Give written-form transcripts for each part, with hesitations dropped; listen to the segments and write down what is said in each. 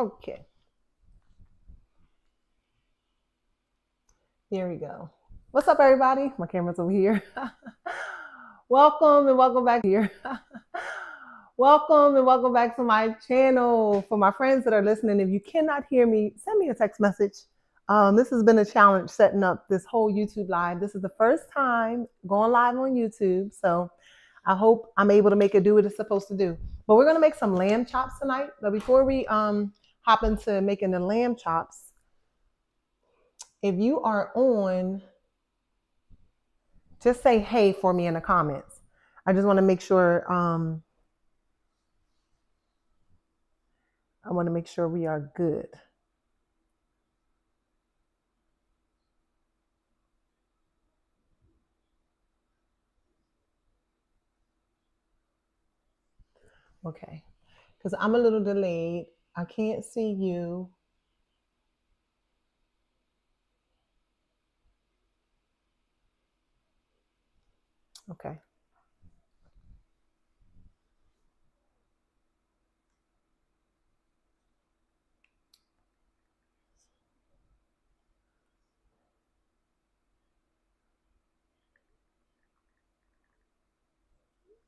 Okay. Here we go. What's up, everybody? My camera's over here. Welcome and welcome back here. Welcome and welcome back to my channel. For my friends that are listening, if you cannot hear me, send me a text message. This has been a challenge setting up this whole YouTube live. This is the first time going live on YouTube, so I hope I'm able to make it do what it's supposed to do. But we're gonna make some lamb chops tonight. But before we hop into making the lamb chops, if you are on, just say hey for me in the comments. I just want to make sure we are good. Okay, because I'm a little delayed. I can't see you. Okay.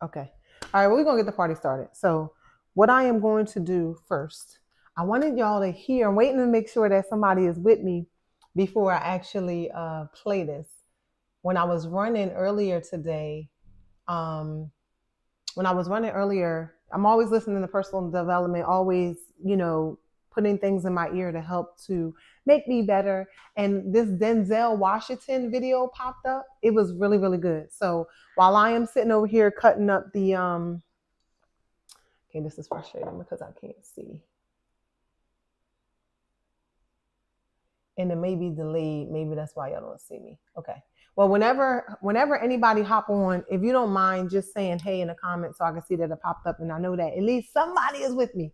Okay. All right, well, we're going to get the party started. So what I am going to do first, I wanted y'all to hear, I'm waiting to make sure that somebody is with me before I actually play this. When I was running earlier today, I'm always listening to personal development, always, putting things in my ear to help to make me better. And this Denzel Washington video popped up. It was really, really good. So while I am sitting over here cutting up the, okay, this is frustrating because I can't see. And it may be delayed. Maybe that's why y'all don't see me. Okay. Well, whenever anybody hop on, if you don't mind just saying hey in the comments so I can see that it popped up and I know that at least somebody is with me.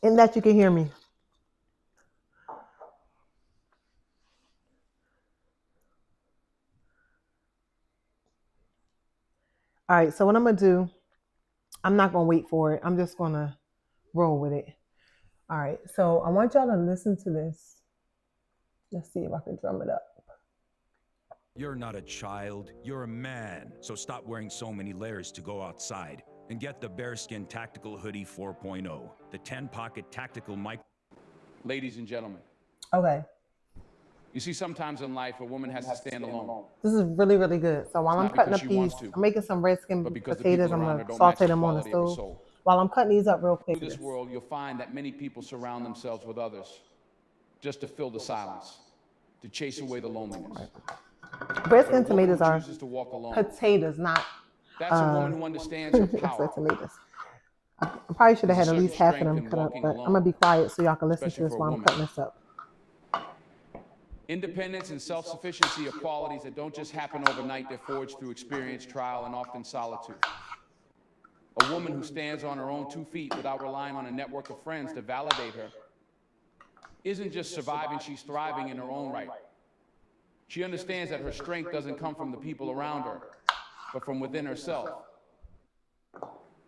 And that you can hear me. All right, so what I'm gonna do, I'm not gonna wait for it. I'm just gonna roll with it. All right, so I want y'all to listen to this. Let's see if I can drum it up. You're not a child, you're a man. So stop wearing so many layers to go outside and get the Bearskin Tactical Hoodie 4.0, the 10-pocket tactical mic. Ladies and gentlemen. Okay. You see, sometimes in life, a woman has to stand alone. This is really, really good. So while I'm cutting up these, I'm making some red skin potatoes. I'm going to saute them on the stove. While I'm cutting these up real quick. Through this world, you'll find that many people surround themselves with others just to fill the silence, to chase away the loneliness. Red skin tomatoes are potatoes, not... That's a woman who understands her power. Tomatoes. I probably should have had at least half of them cut up, but I'm going to be quiet so y'all can listen to this while I'm cutting this up. Independence and self-sufficiency are qualities that don't just happen overnight. They're forged through experience, trial, and often solitude. A woman who stands on her own 2 feet without relying on a network of friends to validate her isn't just surviving, she's thriving in her own right. She understands that her strength doesn't come from the people around her, but from within herself.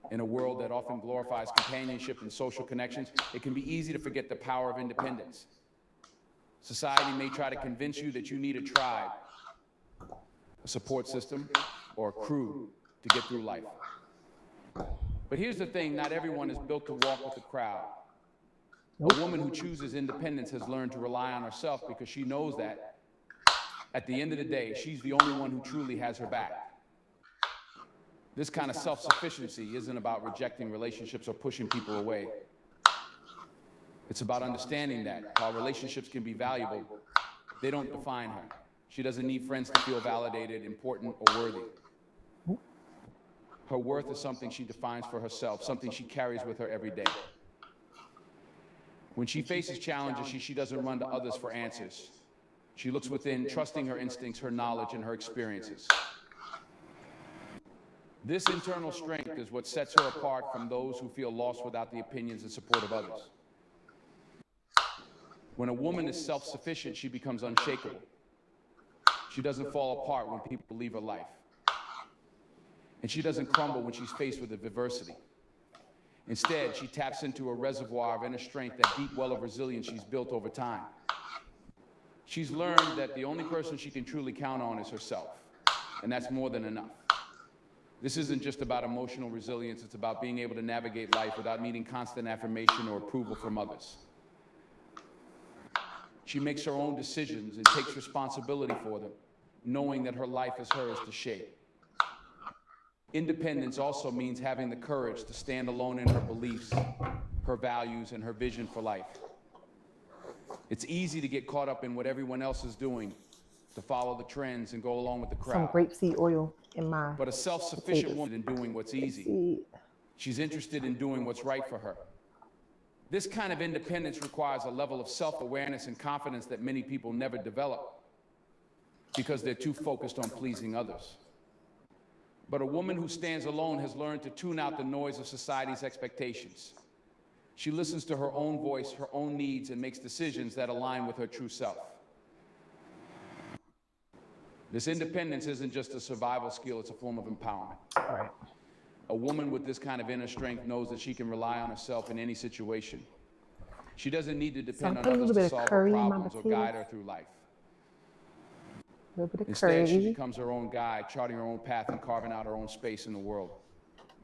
In a world that often glorifies companionship and social connections, it can be easy to forget the power of independence. Society may try to convince you that you need a tribe, a support system, or a crew to get through life. But here's the thing, not everyone is built to walk with the crowd. A woman who chooses independence has learned to rely on herself because she knows that, at the end of the day, she's the only one who truly has her back. This kind of self-sufficiency isn't about rejecting relationships or pushing people away. It's about understanding that while relationships can be valuable, they don't define her. She doesn't need friends to feel validated, important, or worthy. Her worth is something she defines for herself, something she carries with her every day. When she faces challenges, she doesn't run to others for answers. She looks within, trusting her instincts, her knowledge, and her experiences. This internal strength is what sets her apart from those who feel lost without the opinions and support of others. When a woman is self-sufficient, she becomes unshakable. She doesn't fall apart when people leave her life. And she doesn't crumble when she's faced with adversity. Instead, she taps into a reservoir of inner strength, that deep well of resilience she's built over time. She's learned that the only person she can truly count on is herself, and that's more than enough. This isn't just about emotional resilience, it's about being able to navigate life without needing constant affirmation or approval from others. She makes her own decisions and takes responsibility for them, knowing that her life is hers to shape. Independence also means having the courage to stand alone in her beliefs, her values, and her vision for life. It's easy to get caught up in what everyone else is doing, to follow the trends and go along with the crowd. Some grapeseed oil in my But a self-sufficient woman in doing what's easy. She's interested in doing what's right for her. This kind of independence requires a level of self-awareness and confidence that many people never develop because they're too focused on pleasing others. But a woman who stands alone has learned to tune out the noise of society's expectations. She listens to her own voice, her own needs, and makes decisions that align with her true self. This independence isn't just a survival skill, it's a form of empowerment. All right. A woman with this kind of inner strength knows that she can rely on herself in any situation. She doesn't need to depend on others to solve her problems or guide her through life. Instead, she becomes her own guide, charting her own path and carving out her own space in the world.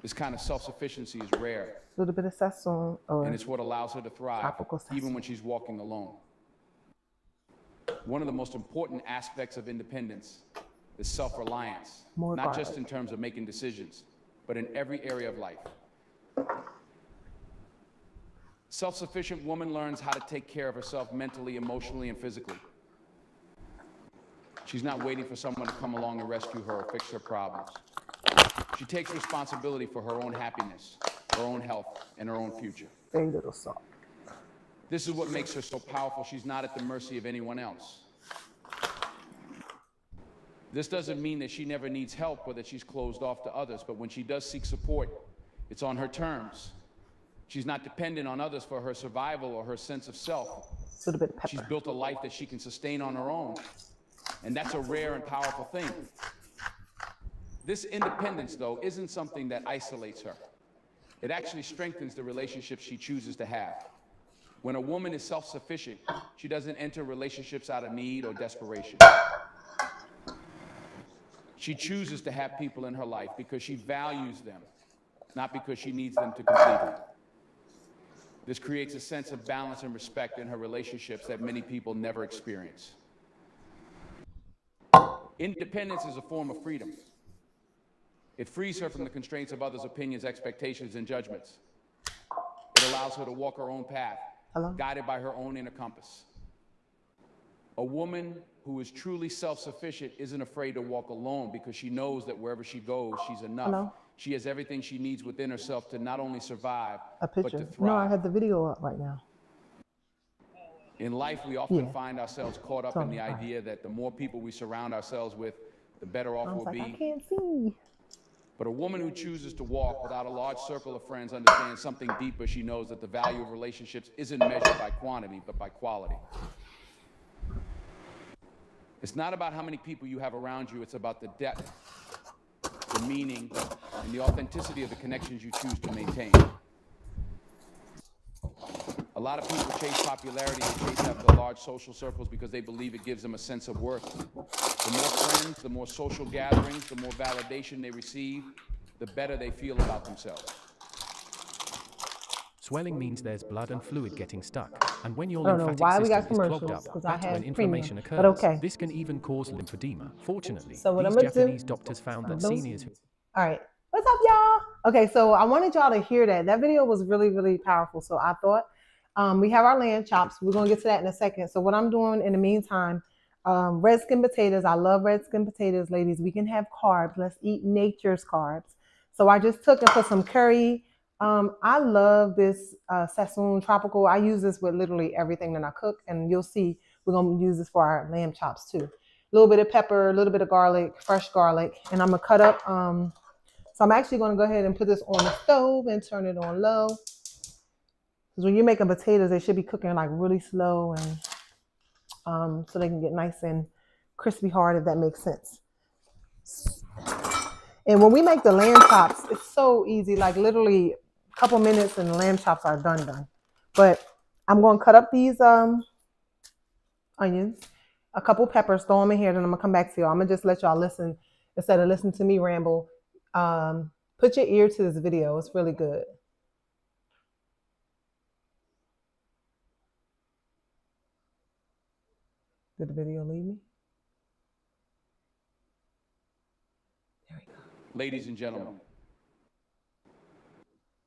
This kind of self-sufficiency is rare. A little bit of sesame, and it's what allows her to thrive, even when she's walking alone. One of the most important aspects of independence is self-reliance, not just in terms of making decisions, but in every area of life. Self-sufficient woman learns how to take care of herself mentally, emotionally, and physically. She's not waiting for someone to come along and rescue her or fix her problems. She takes responsibility for her own happiness, her own health, and her own future. Very little salt. This is what makes her so powerful. She's not at the mercy of anyone else. This doesn't mean that she never needs help or that she's closed off to others, but when she does seek support, it's on her terms. She's not dependent on others for her survival or her sense of self. A little bit of pepper. She's built a life that she can sustain on her own. And that's a rare and powerful thing. This independence, though, isn't something that isolates her. It actually strengthens the relationships she chooses to have. When a woman is self-sufficient, she doesn't enter relationships out of need or desperation. She chooses to have people in her life because she values them, not because she needs them to complete her. This creates a sense of balance and respect in her relationships that many people never experience. Independence is a form of freedom. It frees her from the constraints of others' opinions, expectations, and judgments. It allows her to walk her own path, guided by her own inner compass. A woman who is truly self-sufficient isn't afraid to walk alone because she knows that wherever she goes, she's enough. She has everything she needs within herself to not only survive, but to thrive. No, I have the video up right now. In life, we often find ourselves caught up in the idea that the more people we surround ourselves with, the better off we'll be. I can't see. But a woman who chooses to walk without a large circle of friends understands something deeper. She knows that the value of relationships isn't measured by quantity, but by quality. It's not about how many people you have around you, it's about the depth, the meaning, and the authenticity of the connections you choose to maintain. A lot of people chase popularity and chase after large social circles because they believe it gives them a sense of worth. The more friends, the more social gatherings, the more validation they receive, the better they feel about themselves. Swelling means there's blood and fluid getting stuck, and when your lymphatic system is clogged up, that's when inflammation occurs. This can even cause lymphedema. Fortunately, these Japanese doctors found that seniors who... All right, what's up, y'all? Okay, so I wanted y'all to hear that. That video was really, really powerful, so I thought we have our lamb chops. We're going to get to that in a second. So what I'm doing in the meantime, red skin potatoes. I love red skin potatoes, ladies. We can have carbs. Let's eat nature's carbs. So I just took and put some curry. I love this sesame tropical. I use this with literally everything that I cook, and you'll see we're going to use this for our lamb chops too. A little bit of pepper, a little bit of garlic, fresh garlic, and I'm going to cut up. So I'm actually going to go ahead and put this on the stove and turn it on low. Because when you're making potatoes, they should be cooking like really slow, and so they can get nice and crispy hard, if that makes sense. And when we make the lamb chops, it's so easy, like literally a couple minutes and the lamb chops are done. But I'm going to cut up these onions, a couple peppers, throw them in here, then I'm going to come back to y'all. I'm going to just let y'all listen instead of listening to me ramble. Put your ear to this video. It's really good. Did the video leave me? There we go. Ladies and gentlemen,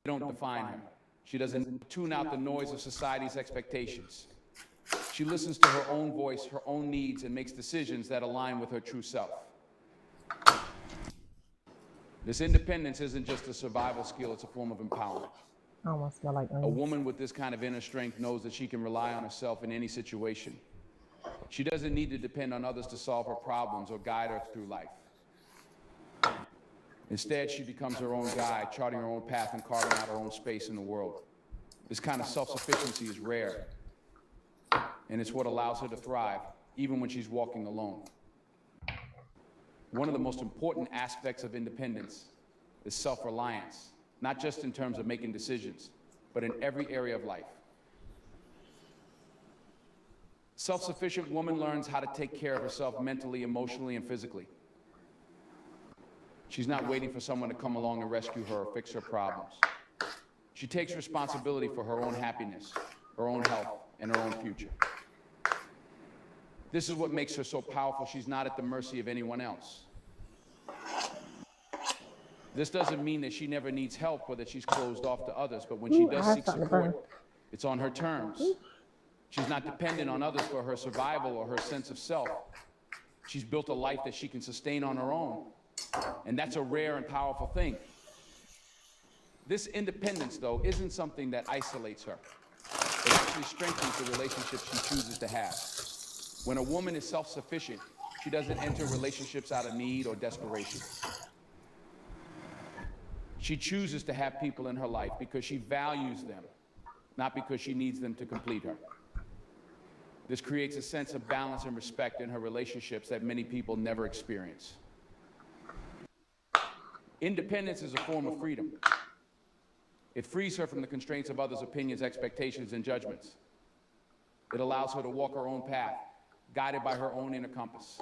don't define her. She doesn't tune out the noise of society's expectations. She listens to her own voice, her own needs, and makes decisions that align with her true self. This independence isn't just a survival skill, it's a form of empowerment. I almost smell like onions. A woman with this kind of inner strength knows that she can rely on herself in any situation. She doesn't need to depend on others to solve her problems or guide her through life. Instead, she becomes her own guide, charting her own path and carving out her own space in the world. This kind of self-sufficiency is rare, and it's what allows her to thrive, even when she's walking alone. One of the most important aspects of independence is self-reliance, not just in terms of making decisions, but in every area of life. Self-sufficient woman learns how to take care of herself mentally, emotionally, and physically. She's not waiting for someone to come along and rescue her or fix her problems. She takes responsibility for her own happiness, her own health, and her own future. This is what makes her so powerful. She's not at the mercy of anyone else. This doesn't mean that she never needs help or that she's closed off to others, but when she does seek support, it's on her terms. She's not dependent on others for her survival or her sense of self. She's built a life that she can sustain on her own. And that's a rare and powerful thing. This independence, though, isn't something that isolates her. It actually strengthens the relationships she chooses to have. When a woman is self-sufficient, she doesn't enter relationships out of need or desperation. She chooses to have people in her life because she values them, not because she needs them to complete her. This creates a sense of balance and respect in her relationships that many people never experience. Independence is a form of freedom. It frees her from the constraints of others' opinions, expectations, and judgments. It allows her to walk her own path, guided by her own inner compass.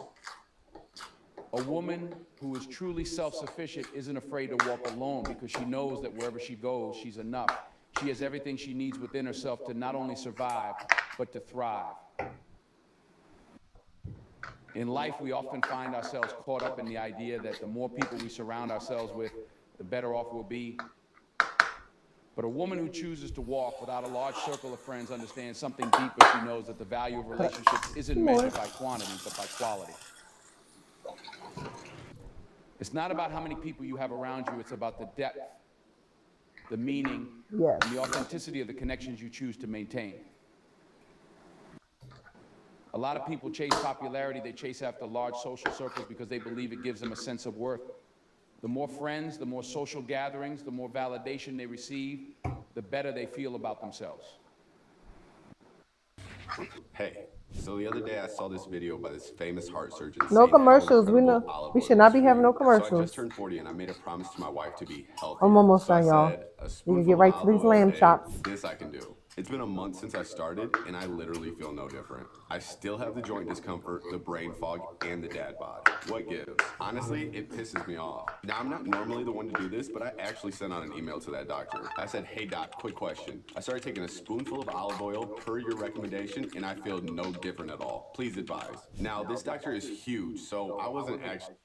A woman who is truly self-sufficient isn't afraid to walk alone because she knows that wherever she goes, she's enough. She has everything she needs within herself to not only survive, but to thrive. In life, we often find ourselves caught up in the idea that the more people we surround ourselves with, the better off we'll be. But a woman who chooses to walk without a large circle of friends understands something deeper. She knows that the value of relationships isn't measured by quantity, but by quality. It's not about how many people you have around you, it's about the depth, the meaning, and the authenticity of the connections you choose to maintain. A lot of people chase popularity, they chase after large social circles because they believe it gives them a sense of worth. The more friends, the more social gatherings, the more validation they receive, the better they feel about themselves. Hey, so the other day I saw this video by this famous heart surgeon. No commercials. We know we should not be having no commercials. So I just turned 40 and I made a promise to my wife to be healthy. I'm almost done, y'all. We can get right to these lamb chops. This I can do. It's been a month since I started and I literally feel no different. I still have the joint discomfort, the brain fog, and the dad bod. What gives? Honestly, it pisses me off. Now, I'm not normally the one to do this, but I actually sent out an email to that doctor. I said, hey doc, quick question. I started taking a spoonful of olive oil per your recommendation and I feel no different at all. Please advise. Now, this doctor is huge, so I wasn't actually...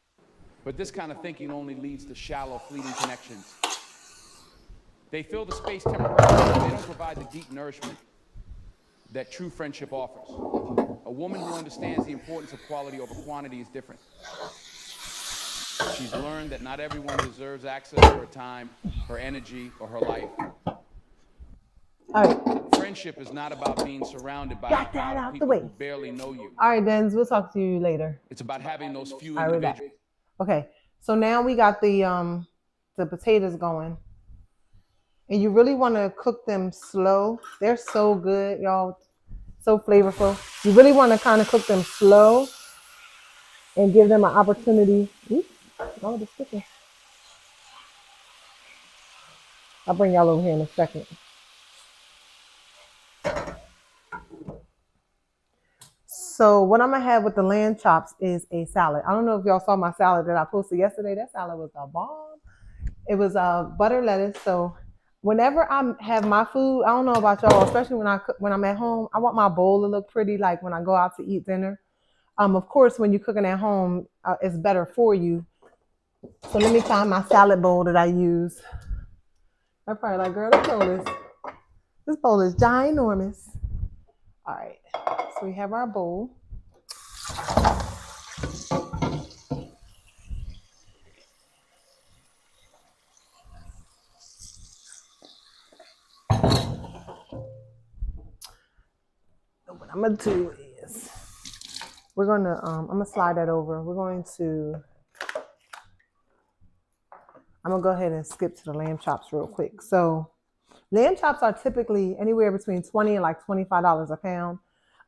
But this kind of thinking only leads to shallow, fleeting connections. They fill the space temporarily, but they don't provide the deep nourishment that true friendship offers. A woman who understands the importance of quality over quantity is different. She's learned that not everyone deserves access to her time, her energy, or her life. All right. Friendship is not about being surrounded by a crowd of people who barely know you. All right, Denz, we'll talk to you later. It's about having those few individuals. Okay, so now we got the potatoes going. And you really want to cook them slow. They're so good, y'all. So flavorful. You really want to kind of cook them slow and give them an opportunity. Oops, oh, the sticker. I'll bring y'all over here in a second. So what I'm gonna have with the lamb chops is a salad. I don't know if y'all saw my salad that I posted yesterday. That salad was a bomb. It was butter lettuce. So whenever I have my food, I don't know about y'all, especially when I'm at home, I want my bowl to look pretty, like when I go out to eat dinner. Of course, when you're cooking at home, it's better for you. So let me find my salad bowl that I use. I'm probably like, girl, this bowl is ginormous. All right, so we have our bowl. What I'm gonna do is I'm gonna slide that over. I'm gonna go ahead and skip to the lamb chops real quick. So lamb chops are typically anywhere between $20 and like $25 a pound.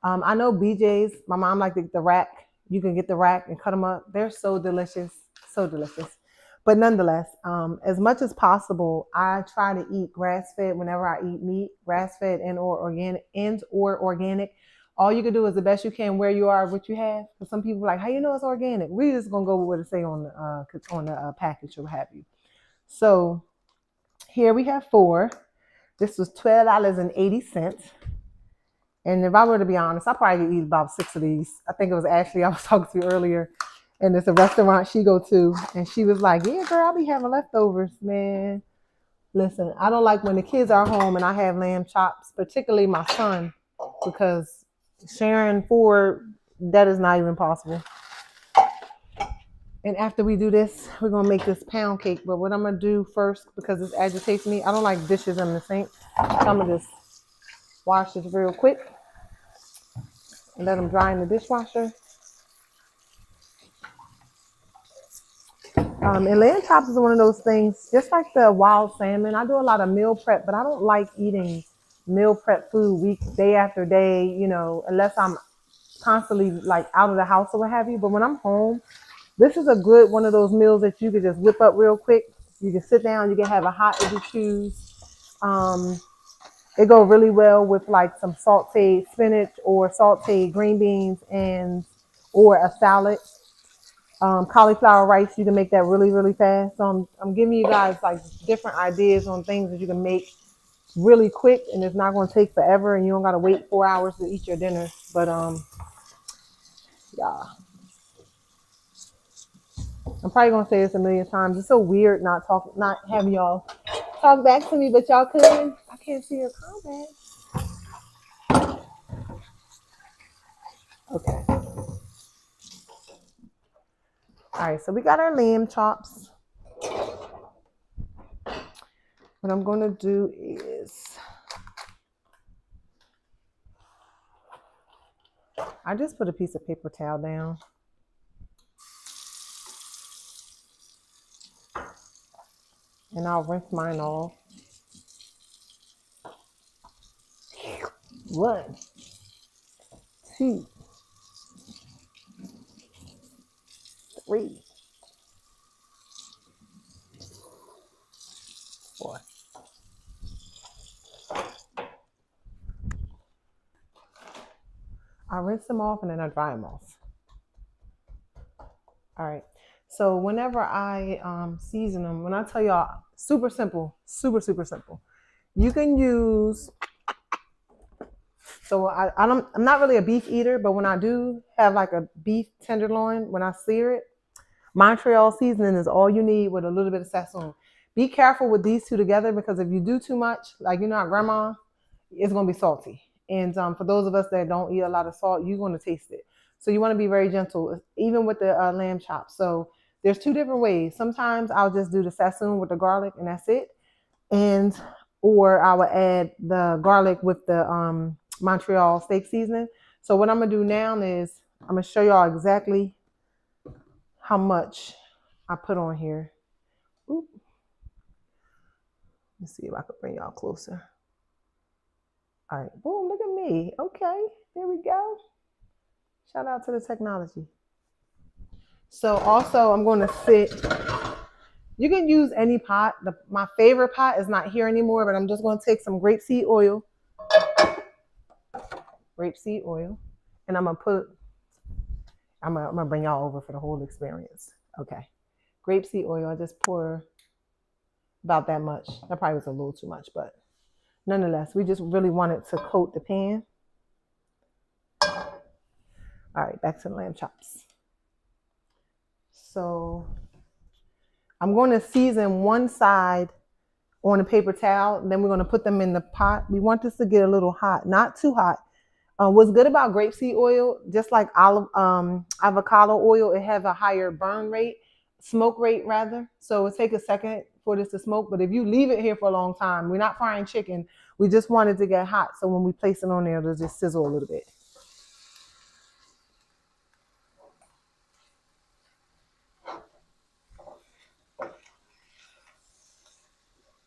I know BJ's, my mom liked the rack. You can get the rack and cut them up. They're so delicious, so delicious. But nonetheless, as much as possible, I try to eat grass-fed whenever I eat meat, grass-fed and or organic. All you can do is the best you can where you are, what you have. Because some people are like, how you know it's organic? We're just gonna go with what it say on the package or what have you. So here we have 4. This was $12.80. And if I were to be honest, I probably could eat about 6 of these. I think it was Ashley I was talking to earlier. And it's a restaurant she go to. And she was like, yeah, girl, I'll be having leftovers, man. Listen, I don't like when the kids are home and I have lamb chops, particularly my son, because sharing 4, that is not even possible. And after we do this, we're going to make this pound cake. But what I'm going to do first, because this agitates me, I don't like dishes in the sink. So I'm going to just wash this real quick and let them dry in the dishwasher. And lamb chops is one of those things, just like the wild salmon. I do a lot of meal prep, but I don't like eating meal prep food day after day, you know, unless I'm constantly like out of the house or what have you. But when I'm home, this is a good one of those meals that you could just whip up real quick. You can sit down, you can have it hot if you choose. It goes really well with like some sauteed spinach or sauteed green beans or a salad. Cauliflower rice, you can make that really, really fast. So I'm giving you guys like different ideas on things that you can make really quick and it's not going to take forever and you don't got to wait 4 hours to eat your dinner. But yeah. I'm probably going to say this a million times. It's so weird not having y'all talk back to me, but y'all couldn't. I can't see your comments. Okay. All right, so we got our lamb chops. What I'm going to do is I just put a piece of paper towel down. And I'll rinse mine off. 1, 2, 3, 4. I rinse them off and then I dry them off. All right. So whenever I season them, when I tell y'all, super simple, super, super simple. You can use, so I'm not really a beef eater, but when I do have like a beef tenderloin, when I sear it, Montreal seasoning is all you need with a little bit of sazon. Be careful with these two together because if you do too much, like you know our grandma, it's going to be salty. And for those of us that don't eat a lot of salt, you're going to taste it. So you want to be very gentle, even with the lamb chops. So there's 2 different ways. Sometimes I'll just do the sazon with the garlic and that's it. Or I will add the garlic with the Montreal steak seasoning. So what I'm going to do now is I'm going to show y'all exactly how much I put on here. Oop. Let's see if I can bring y'all closer. All right, boom, look at me. Okay, there we go. Shout out to the technology. So also I'm going to sit You can use any pot. My favorite pot is not here anymore, but I'm just going to take some grapeseed oil. Grapeseed oil. And I'm going to bring y'all over for the whole experience. Okay. Grapeseed oil. I just pour about that much. That probably was a little too much, but nonetheless, we just really wanted to coat the pan. All right, back to the lamb chops. So I'm going to season one side on a paper towel, and then we're going to put them in the pot. We want this to get a little hot, not too hot. What's good about grapeseed oil, just like avocado oil, it has a higher burn rate, smoke rate rather. So it takes a second for this to smoke. But if you leave it here for a long time, we're not frying chicken. We just want it to get hot. So when we place it on there, it'll just sizzle a little bit.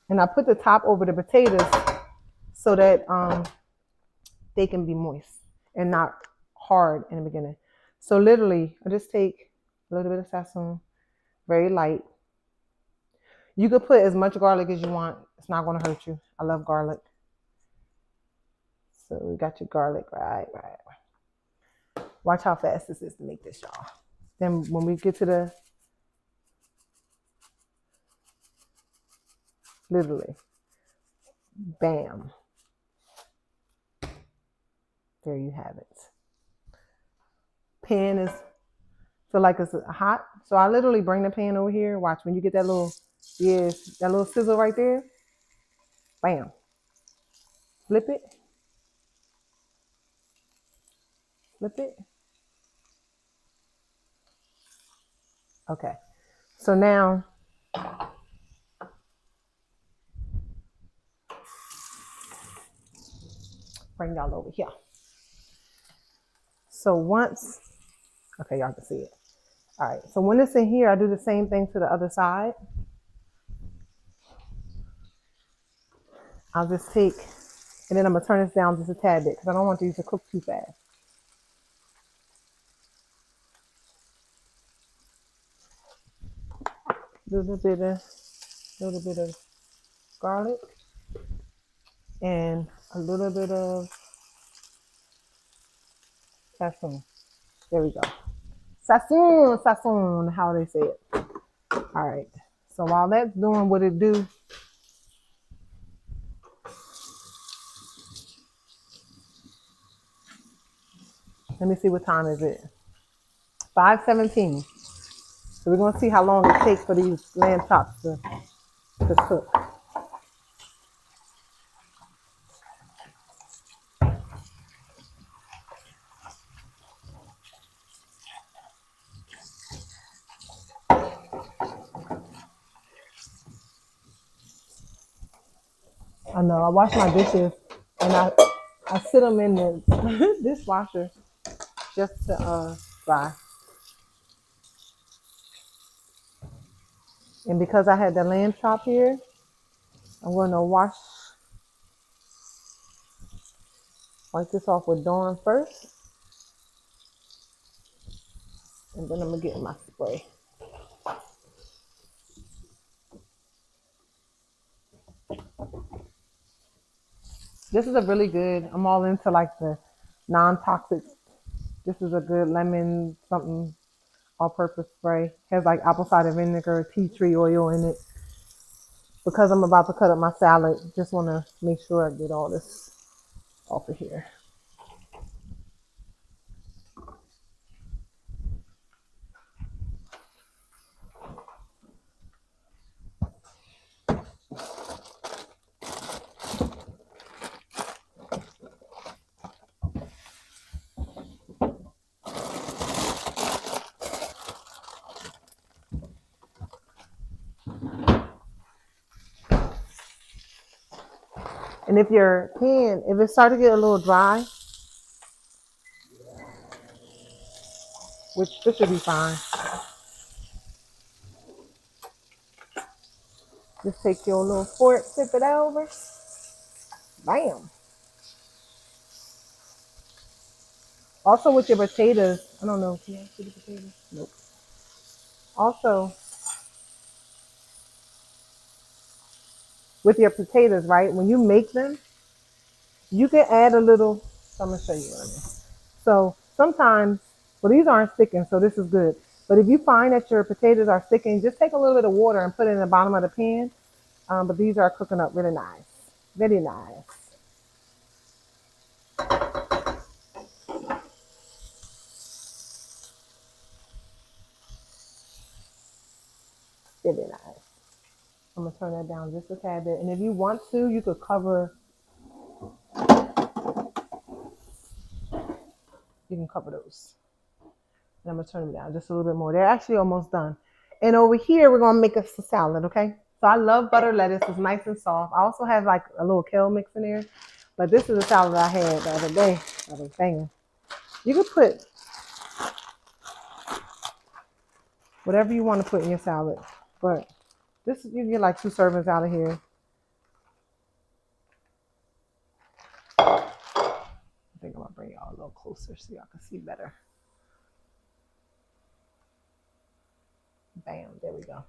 And I put the top over the potatoes so that they can be moist and not hard in the beginning. So literally, I just take a little bit of sazon, very light. You could put as much garlic as you want. It's not going to hurt you. I love garlic. So we got your garlic, right. Watch how fast this is to make this, y'all. Then when we get to the, literally, bam. There you have it. Pan is, feel like it's hot. So I literally bring the pan over here. Watch, when you get that little, that little sizzle right there. Bam. Flip it. Flip it. Okay. So now, bring y'all over here. So once, okay, y'all can see it. All right, so when it's in here, I do the same thing to the other side. I'll just take, and then I'm gonna turn this down just a tad bit because I don't want these to cook too fast. Little bit of garlic and a little bit of sazon. There we go. Sazon, how they say it. All right. So while that's doing what it do, let me see what time is it. 5:17. So we're gonna see how long it takes for these lamb chops to cook. I know, I wash my dishes and I sit them in the dishwasher just to dry. And because I had the lamb chop here, I'm going to wipe this off with Dawn first. And then I'm going to get my spray. This is a really good, I'm all into like the non-toxic. This is a good lemon something all-purpose spray. Has like apple cider vinegar, tea tree oil in it. Because I'm about to cut up my salad, just want to make sure I get all this off of here. And if your pan, if it starts to get a little dry, which this should be fine, just take your little fork, tip it over, bam. Also with your potatoes, I don't know, can you see the potatoes? Nope. Also, with your potatoes, right? When you make them, you can add a little, so I'm gonna show you on this. So sometimes, well, these aren't sticking, so this is good. But if you find that your potatoes are sticking, just take a little bit of water and put it in the bottom of the pan. But these are cooking up really nice, very nice. Very nice. I'm gonna turn that down just a tad bit. And if you want to, you could cover. You can cover those. And I'm gonna turn them down just a little bit more. They're actually almost done. And over here, we're gonna make us a salad, okay? So I love butter lettuce. It's nice and soft. I also have like a little kale mix in there. But this is a salad I had the other day. I was banging. You could put whatever you want to put in your salad. But this, you get like 2 servings out of here. I think I'm gonna bring y'all a little closer so y'all can see better. Bam, there we go.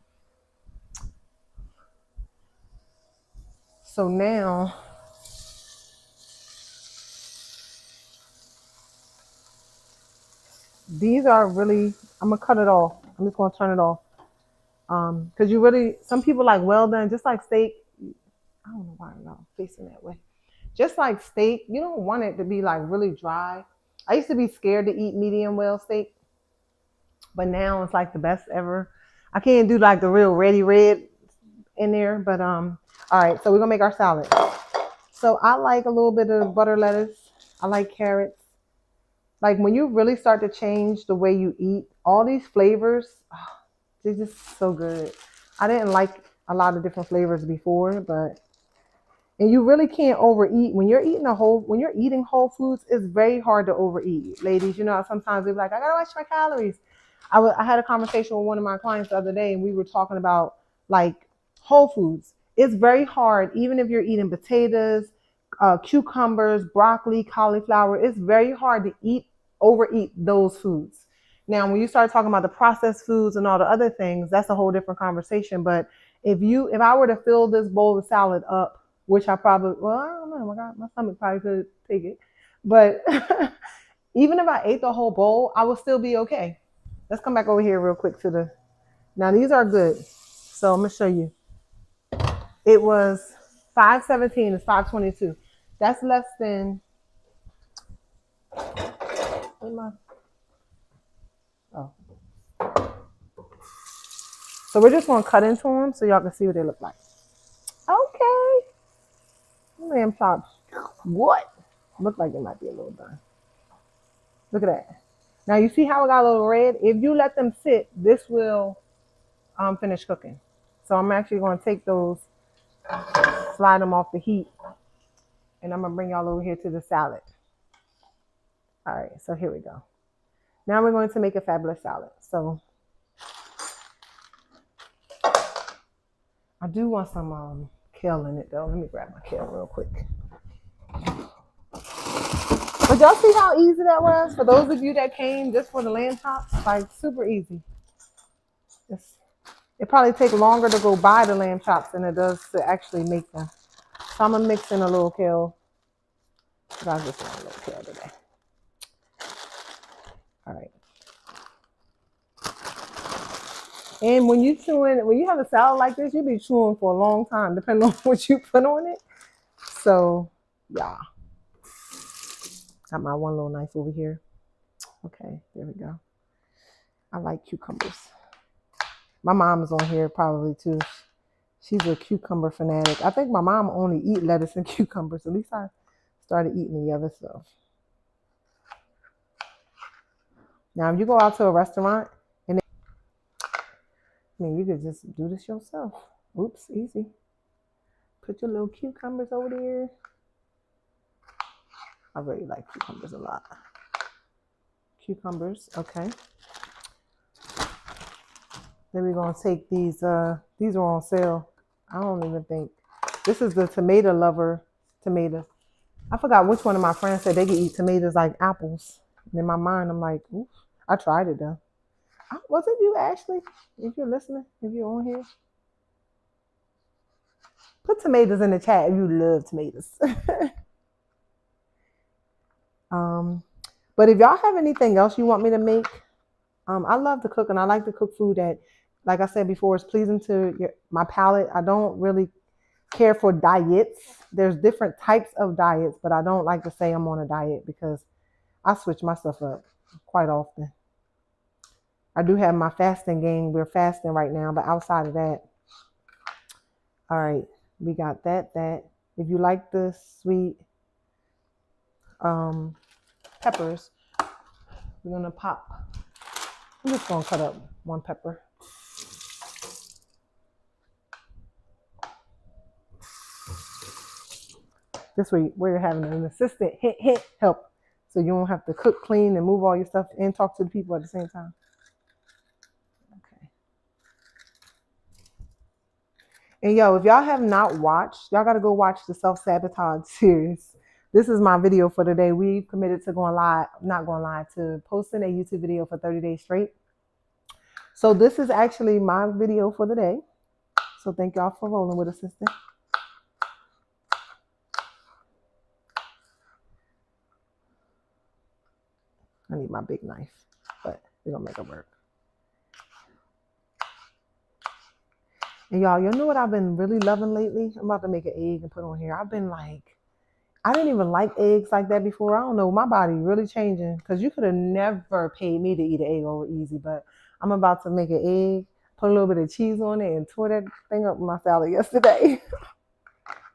So now, these are really, I'm gonna cut it off. I'm just gonna turn it off. Cause you really, some people like well done, just like steak. I don't know why I'm not facing that way. Just like steak, you don't want it to be like really dry. I used to be scared to eat medium well steak, but now it's like the best ever. I can't do like the real ready red in there, but all right, so we're gonna make our salad. So I like a little bit of butter lettuce. I like carrots. Like when you really start to change the way you eat, all these flavors, they're just so good. I didn't like a lot of different flavors before, but, and you really can't overeat. When you're eating when you're eating whole foods, it's very hard to overeat. Ladies, you know, sometimes they're like, I gotta watch my calories. I had a conversation with one of my clients the other day, and we were talking about like whole foods. It's very hard, even if you're eating potatoes, cucumbers, broccoli, cauliflower. It's very hard to overeat those foods. Now, when you start talking about the processed foods and all the other things, that's a whole different conversation. But if I were to fill this bowl of salad up, which I probably, well, I don't know, my stomach probably could take it. But even if I ate the whole bowl, I would still be okay. Let's come back over here real quick to now these are good. So I'm gonna show you. It was $5.17, it's $5.22. That's less than, so we're just gonna cut into them so y'all can see what they look like. Okay. Lamb chops. What? Look like it might be a little done. Look at that. Now you see how it got a little red? If you let them sit, this will finish cooking. So I'm actually going to take those, slide them off the heat, and I'm going to bring y'all over here to the salad. All right, so here we go. Now we're going to make a fabulous salad. So I do want some kale in it though. Let me grab my kale real quick. But y'all see how easy that was? For those of you that came just for the lamb chops, like super easy. It probably takes longer to go buy the lamb chops than it does to actually make them. So I'm gonna mix in a little kale. I just want a little kale today. All right. And when you have a salad like this, you'll be chewing for a long time, depending on what you put on it. So yeah. Got my one little knife over here. Okay, there we go. I like cucumbers. My mom's on here probably too. She's a cucumber fanatic. I think my mom only eat lettuce and cucumbers. At least I started eating the other stuff. Now, if you go out to a restaurant, and you could just do this yourself. Oops, easy. Put your little cucumbers over there. I really like cucumbers a lot. Cucumbers, okay. Then we're gonna take these are on sale. I don't even think. This is the tomato lover tomato. I forgot which one of my friends said they could eat tomatoes like apples. And in my mind, I'm like, oof. I tried it though. Was it you, Ashley? If you're listening, if you're on here, Put tomatoes in the chat if you love tomatoes. But if y'all have anything else you want me to make, I love to cook, and I like to cook food that, like I said before, is pleasing to my palate. I don't really care for diets. There's different types of diets, but I don't like to say I'm on a diet because I switch my stuff up quite often. I do have my fasting game. We're fasting right now, but outside of that, all right, we got that. If you like the sweet peppers, we're gonna pop. I'm just gonna cut up one pepper. This way, we're having an assistant hint help, so you don't have to cook, clean, and move all your stuff and talk to the people at the same time. Okay. And yo, if y'all have not watched, y'all gotta go watch the self-sabotage series. This is my video for today. We've committed to to posting a YouTube video for 30 days straight. So this is actually my video for the day. So thank y'all for rolling with us, sister. I need my big knife, but we're gonna make it work. And y'all, you know what I've been really loving lately? I'm about to make an egg and put on here. I've been like, I didn't even like eggs like that before. I don't know, my body really changing, because you could have never paid me to eat an egg over easy, but I'm about to make an egg, put a little bit of cheese on it, and tore that thing up in my salad yesterday.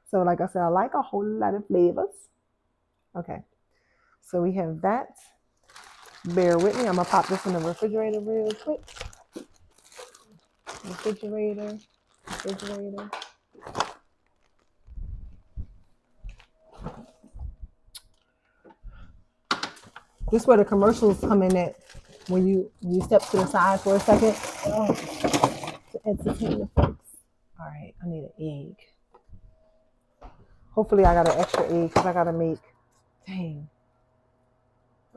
So like I said, I like a whole lot of flavors. Okay, so we have that. Bear with me. I'm going to pop this in the refrigerator real quick. Refrigerator. This is where the commercials come in at when you step to the side for a second. To entertain the folks. All right, I need an egg. Hopefully I got an extra egg because I got to make, dang.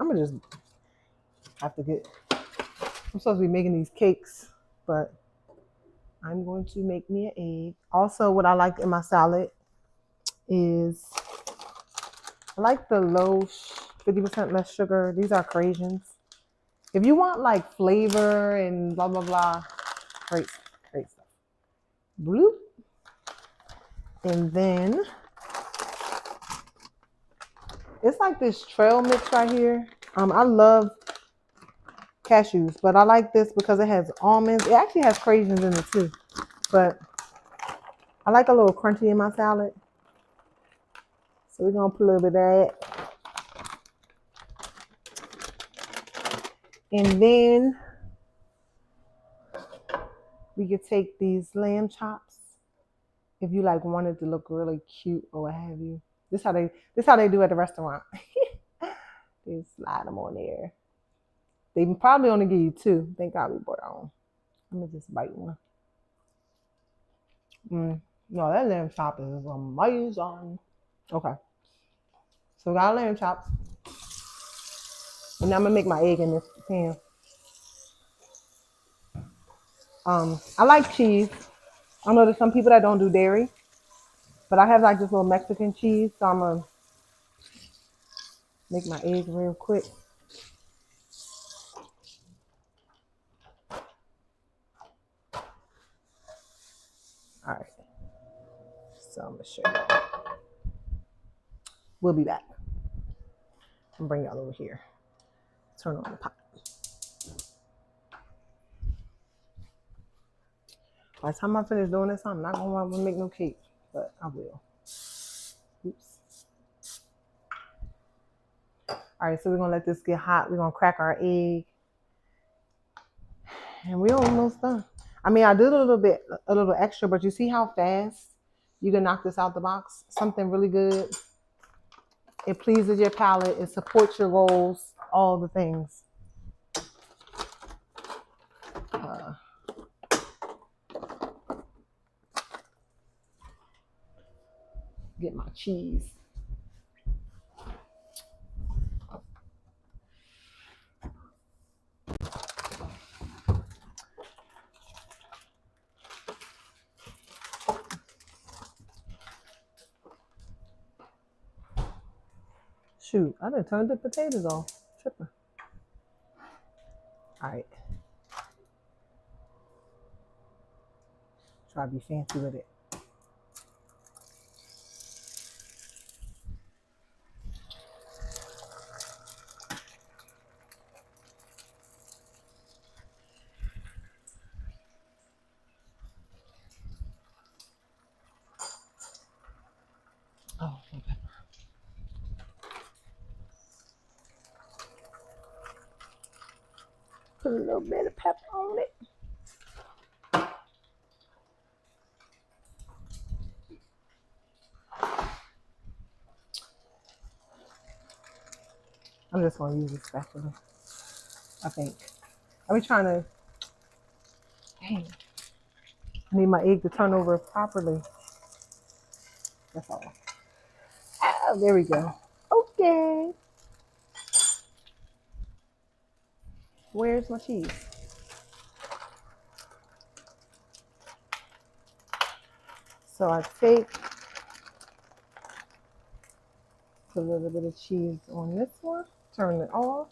I'm going to just have to get, I'm supposed to be making these cakes, but I'm going to make me an egg. Also, what I like in my salad is I like the low 50% less sugar. These are Cajun. If you want like flavor and blah, blah, blah, great stuff. Bloop. And then it's like this trail mix right here. I love cashews, but I like this because it has almonds. It actually has craisins in it too, but I like a little crunchy in my salad. So we're gonna put a little bit of that. And then we could take these lamb chops if you like wanted to look really cute or what have you. This how they do at the restaurant. They slide them on there. They probably only give you two. Thank God we bought our own. Let me just bite one. No, that lamb chop is amazing. Okay. So we got lamb chops. And now I'm gonna make my egg in this pan. I like cheese. I know there's some people that don't do dairy, but I have like this little Mexican cheese, so I'm gonna make my egg real quick. All right, so I'm gonna show you. We'll be back. I'll bring y'all over here. Turn on the pot. By the time I finish doing this, I'm not gonna want to make no cake, but I will. Oops. All right, so we're gonna let this get hot. We're gonna crack our egg, and we're almost done. I mean, I did a little extra, but you see how fast you can knock this out the box? Something really good. It pleases your palate. It supports your goals. All the things. Get my cheese. Shoot, I done turned the potatoes off. Tripping. All right. Try to be fancy with it. Oh, okay. Put a little bit of pepper on it. I'm just going to use a spatula, I think. Are we trying to, dang, I need my egg to turn over properly. That's all. Ah, there we go. Okay. Where's my cheese? So I take a little bit of cheese on this one, turn it off.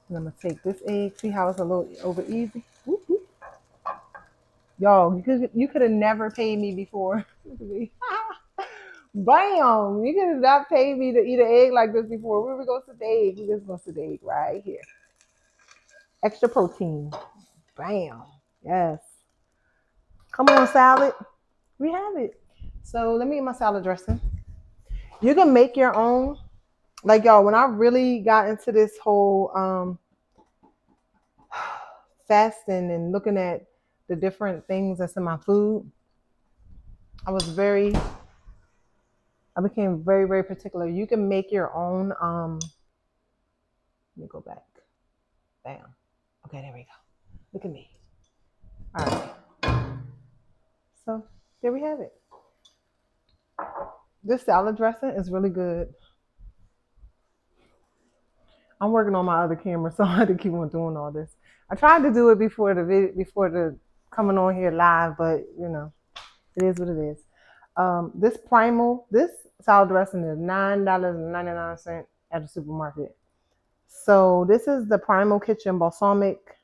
And I'm gonna take this egg. See how it's a little over easy? Y'all, you could have never paid me before. Look at me. Bam! You could have not paid me to eat an egg like this before. Where we go to the egg? We just go to the egg right here. Extra protein. Bam. Yes. Come on, salad. We have it. So let me get my salad dressing. You can make your own. Like, y'all, when I really got into this whole fasting and looking at the different things that's in my food, I became very, very particular. You can make your own. Let me go back. Bam. Okay, there we go. Look at me. All right. So there we have it. This salad dressing is really good. I'm working on my other camera, so I had to keep on doing all this. I tried to do it before the coming on here live, but you know, it is what it is. This salad dressing is $9.99 at the supermarket. So this is the Primal Kitchen Balsamic.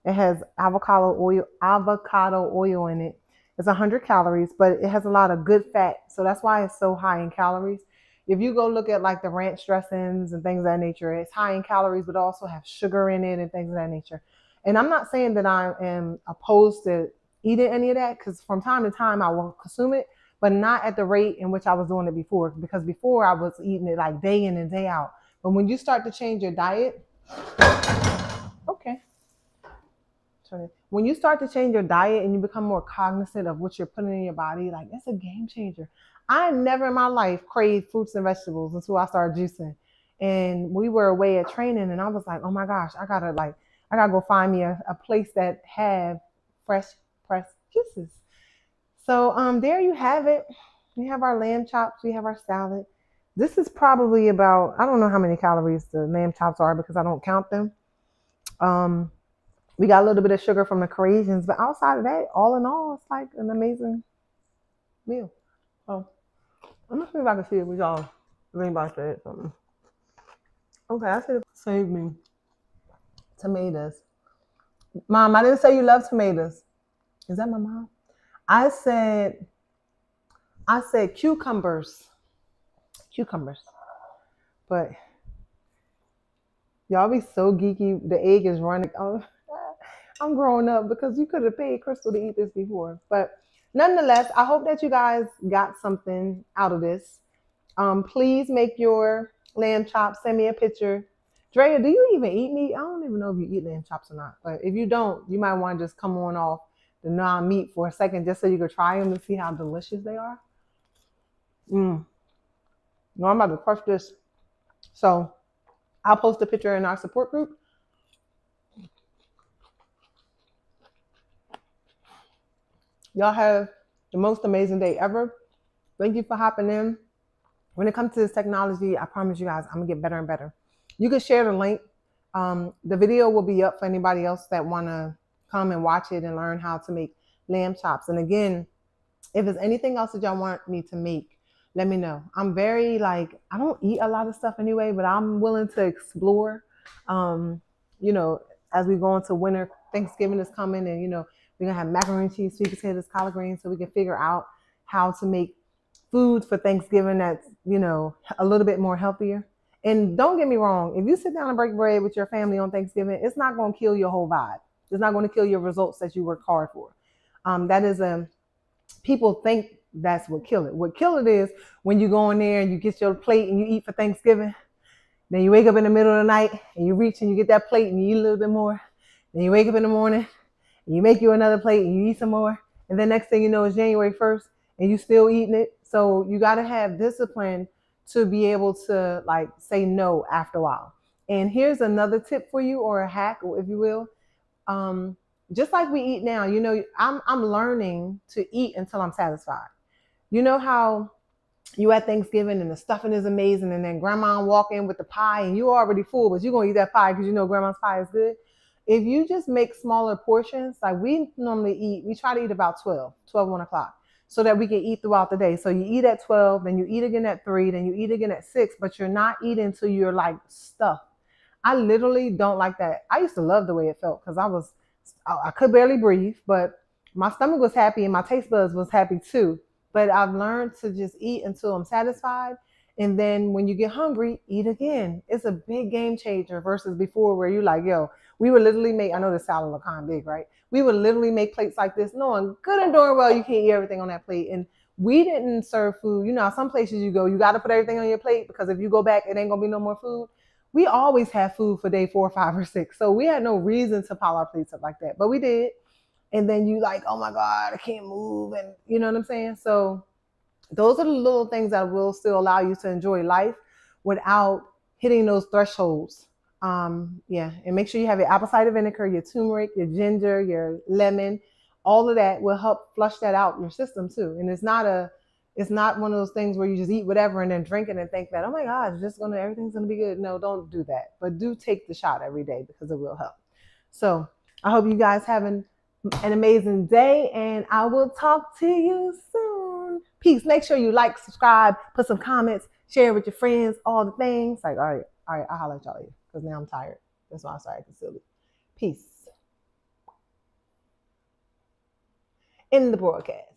It has avocado oil in it. It's 100 calories, but it has a lot of good fat. So that's why it's so high in calories. If you go look at like the ranch dressings and things of that nature, it's high in calories, but also have sugar in it and things of that nature. And I'm not saying that I am opposed to eating any of that, because from time to time I will consume it, but not at the rate in which I was doing it before. Because before I was eating it like day in and day out. But when you start to change your diet, okay. When you start to change your diet and you become more cognizant of what you're putting in your body, like, it's a game changer. I never in my life craved fruits and vegetables until I started juicing. And we were away at training and I was like, oh my gosh, I gotta go find me a place that have fresh pressed juices. So there you have it. We have our lamb chops, we have our salad. This is probably about, I don't know how many calories the lamb chops are because I don't count them. We got a little bit of sugar from the Caucasians, but outside of that, all in all, it's like an amazing meal. Oh, let me see if I can see it with y'all. If anybody said something. Okay, I said save me. Tomatoes. Mom, I didn't say you love tomatoes. Is that my mom? I said cucumbers. Cucumbers. But y'all be so geeky. The egg is running. Oh, I'm growing up because you could have paid Crystal to eat this before. But nonetheless, I hope that you guys got something out of this. Please make your lamb chops. Send me a picture. Drea, do you even eat meat? I don't even know if you eat lamb chops or not. But if you don't, you might want to just come on off the non-meat for a second just so you could try them and see how delicious they are. No, I'm about to crush this. So I'll post a picture in our support group. Y'all have the most amazing day ever. Thank you for hopping in. When it comes to this technology, I promise you guys, I'm gonna get better and better. You can share the link. The video will be up for anybody else that wanna come and watch it and learn how to make lamb chops. And again, If there's anything else that y'all want me to make, let me know. I'm very I don't eat a lot of stuff anyway, but I'm willing to explore. You know, as we go into winter, Thanksgiving is coming, and we're gonna have macaroni and cheese, sweet potatoes, collard greens, so we can figure out how to make food for Thanksgiving that's a little bit more healthier. And don't get me wrong, if you sit down and break bread with your family on Thanksgiving, it's not going to kill your whole vibe. It's not going to kill your results that you work hard for. That is people think that's what kill it. What kill it is when you go in there and you get your plate and you eat for Thanksgiving. Then you wake up in the middle of the night and you reach and you get that plate and you eat a little bit more. Then you wake up in the morning and you make you another plate and you eat some more. And then next thing you know, it's January 1st and you still eating it. So you got to have discipline to be able to say no after a while. And here's another tip for you, or a hack, if you will. Just like we eat now, I'm learning to eat until I'm satisfied. You know how you at Thanksgiving and the stuffing is amazing, and then grandma walk in with the pie and you're already full, but you're going to eat that pie because grandma's pie is good. If you just make smaller portions, like we normally eat, we try to eat about 12, 1 o'clock, so that we can eat throughout the day. So you eat at 12, then you eat again at 3, then you eat again at 6, but you're not eating till you're stuffed. I literally don't like that. I used to love the way it felt because I could barely breathe, but my stomach was happy and my taste buds was happy too. But I've learned to just eat until I'm satisfied. And then when you get hungry, eat again. It's a big game changer versus before where you're like, yo, we would literally make, I know the salad look kind of big, right? We would literally make plates like this, knowing good and darn well you can't eat everything on that plate. And we didn't serve food. Some places you go, you got to put everything on your plate because if you go back, it ain't going to be no more food. We always have food for day 4, 5, or 6. So we had no reason to pile our plates up like that, but we did. And then you oh my God, I can't move. And you know what I'm saying? So those are the little things that will still allow you to enjoy life without hitting those thresholds. And make sure you have your apple cider vinegar, your turmeric, your ginger, your lemon. All of that will help flush that out your system too. And it's not one of those things where you just eat whatever and then drink it and think that, oh my God, everything's gonna be good. No, don't do that. But do take the shot every day because it will help. So I hope you guys have an amazing day, and I will talk to you soon. Peace. Make sure you like, subscribe, put some comments, share with your friends, all the things. All right, I'll holler at y'all later because now I'm tired. That's why I'm sorry to silly. Peace. In the broadcast.